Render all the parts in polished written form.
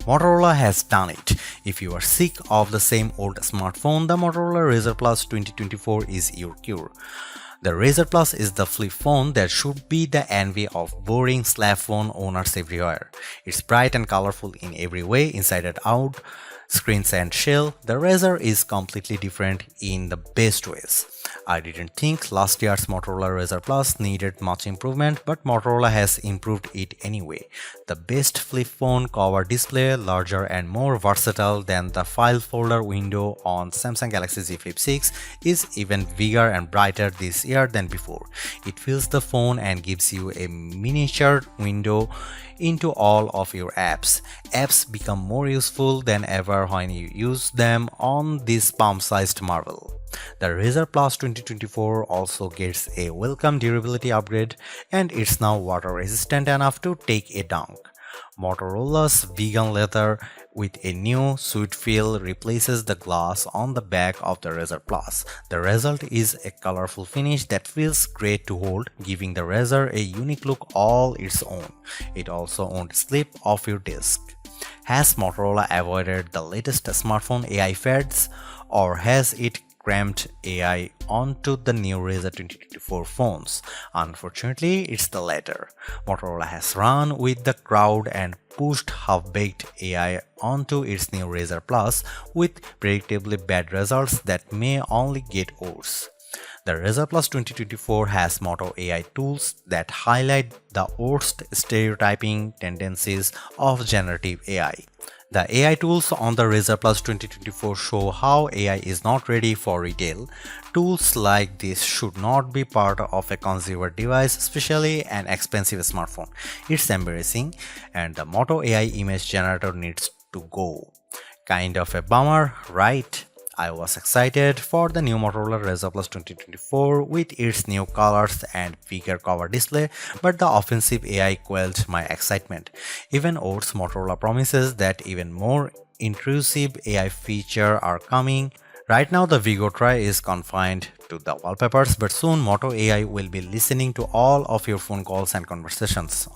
Motorola has done it. If you are sick of the same old smartphone, the Motorola Razr Plus 2024 is your cure. The Razr Plus is the flip phone that should be the envy of boring slab phone owners everywhere. It's bright and colorful in every way, inside and out, screens and shell. The Razr is completely different in the best ways. I didn't think last year's Motorola Razr Plus needed much improvement, but Motorola has improved it anyway. The best flip phone cover display, larger and more versatile than the file folder window on Samsung Galaxy Z Flip 6, is even bigger and brighter this year than before. It fills the phone and gives you a miniature window into all of your apps. Apps become more useful than ever when you use them on this palm-sized marvel. The Razr Plus 2024 also gets a welcome durability upgrade, and it's now water resistant enough to take a dunk. Motorola's vegan leather with a new sweet feel replaces the glass on the back of the Razr Plus. The result is a colorful finish that feels great to hold, giving the Razr a unique look all its own. It also won't slip off your desk. Has Motorola avoided the latest smartphone AI fads, or has it crammed AI onto the new Razr 2024 phones? Unfortunately, it's the latter. Motorola has run with the crowd and pushed half-baked AI onto its new Razr Plus with predictably bad results that may only get worse. The Razr Plus 2024 has Moto AI tools that highlight the worst stereotyping tendencies of generative AI. The AI tools on the Razr Plus 2024 show how AI is not ready for retail. Tools like this should not be part of a consumer device, especially an expensive smartphone. It's embarrassing, and the Moto AI image generator needs to go. Kind of a bummer, right? I was excited for the new Motorola Razr Plus 2024 with its new colors and bigger cover display, but the offensive AI quelled my excitement. Even worse, Motorola promises that even more intrusive AI features are coming. Right now the Vigo Try is confined to the wallpapers, but soon Moto AI will be listening to all of your phone calls and conversations.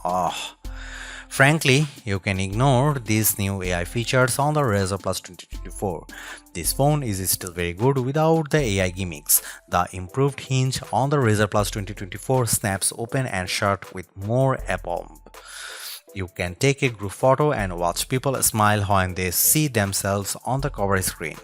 Frankly, you can ignore these new AI features on the Razr Plus 2024. This phone is still very good without the AI gimmicks. The improved hinge on the Razr Plus 2024 snaps open and shut with more aplomb. You can take a group photo and watch people smile when they see themselves on the cover screen.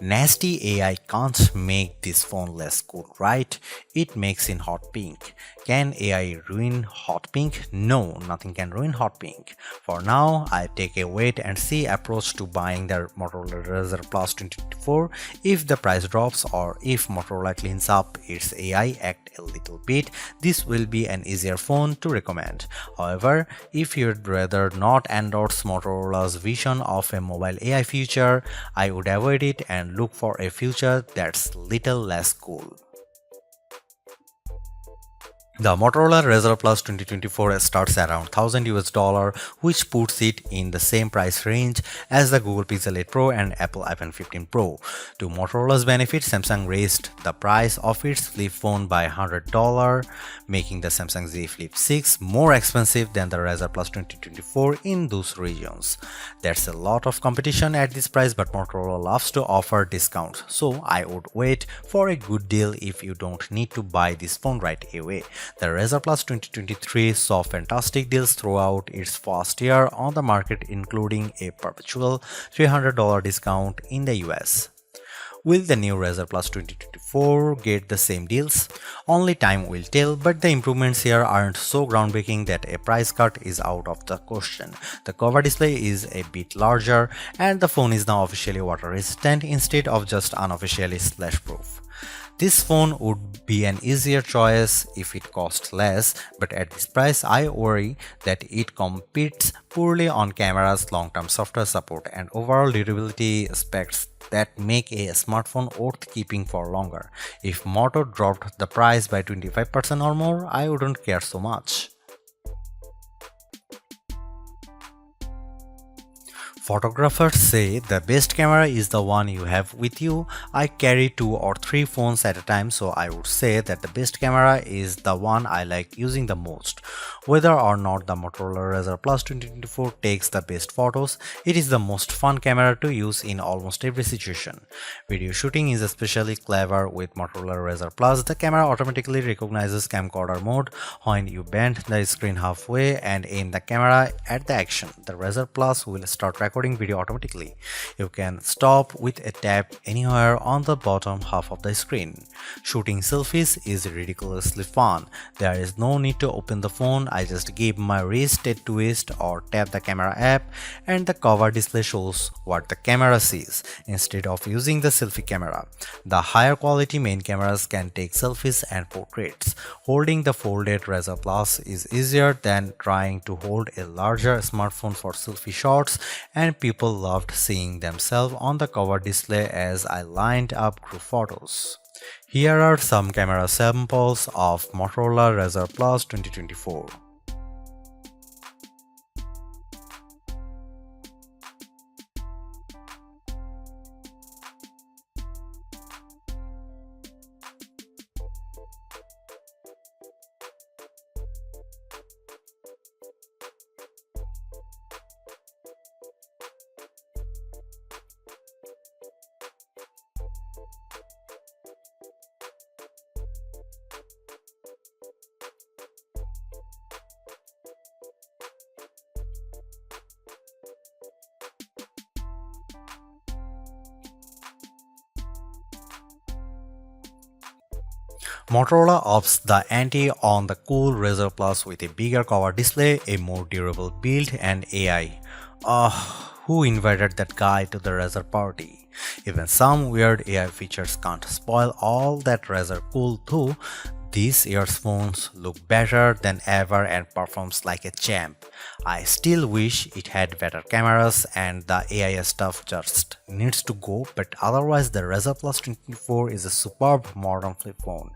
Nasty AI can't make this phone less cool, right? It makes in hot pink. Can AI ruin hot pink? No, nothing can ruin hot pink. For now, I take a wait and see approach to buying the Motorola Razr Plus 2024. If the price drops or if Motorola cleans up its AI act a little bit, this will be an easier phone to recommend. However, if you'd rather not endorse Motorola's vision of a mobile AI future, I would avoid it and look for a future that's little less cool. The Motorola Razr Plus 2024 starts around $1,000 US, which puts it in the same price range as the Google Pixel 8 Pro and Apple iPhone 15 Pro. To Motorola's benefit, Samsung raised the price of its flip phone by $100, making the Samsung Z Flip 6 more expensive than the Razr Plus 2024 in those regions. There's a lot of competition at this price, but Motorola loves to offer discounts, so I would wait for a good deal if you don't need to buy this phone right away. The Razr Plus 2023 saw fantastic deals throughout its first year on the market, including a perpetual $300 discount in the US. Will the new Razr Plus 2024 get the same deals? Only time will tell, but the improvements here aren't so groundbreaking that a price cut is out of the question. The cover display is a bit larger, and the phone is now officially water resistant instead of just unofficially splash proof. This phone would be an easier choice if it cost less, but at this price I worry that it competes poorly on cameras, long-term software support, and overall durability aspects that make a smartphone worth keeping for longer. If Moto dropped the price by 25% or more, I wouldn't care so much. Photographers say the best camera is the one you have with you. I carry 2 or 3 phones at a time, so I would say that the best camera is the one I like using the most. Whether or not the Motorola Razr Plus 2024 takes the best photos, it is the most fun camera to use in almost every situation. Video shooting is especially clever with Motorola Razr Plus. The camera automatically recognizes camcorder mode when you bend the screen halfway and aim the camera at the action. The Razr Plus will start recording video automatically. You can stop with a tap anywhere on the bottom half of the screen. Shooting selfies is ridiculously fun. There is no need to open the phone. I just give my wrist a twist or tap the camera app and the cover display shows what the camera sees instead of using the selfie camera. The higher quality main cameras can take selfies and portraits. Holding the folded Razr Plus is easier than trying to hold a larger smartphone for selfie shots, and people loved seeing themselves on the cover display as I lined up group photos. Here are some camera samples of Motorola Razr Plus 2024. Motorola ups the ante on the cool Razr Plus with a bigger cover display, a more durable build, and AI. Who invited that guy to the Razr party? Even some weird AI features can't spoil all that Razr cool too. These earphones look better than ever and performs like a champ. I still wish it had better cameras and the AI stuff just needs to go, but otherwise the Razr Plus 24 is a superb modern flip phone.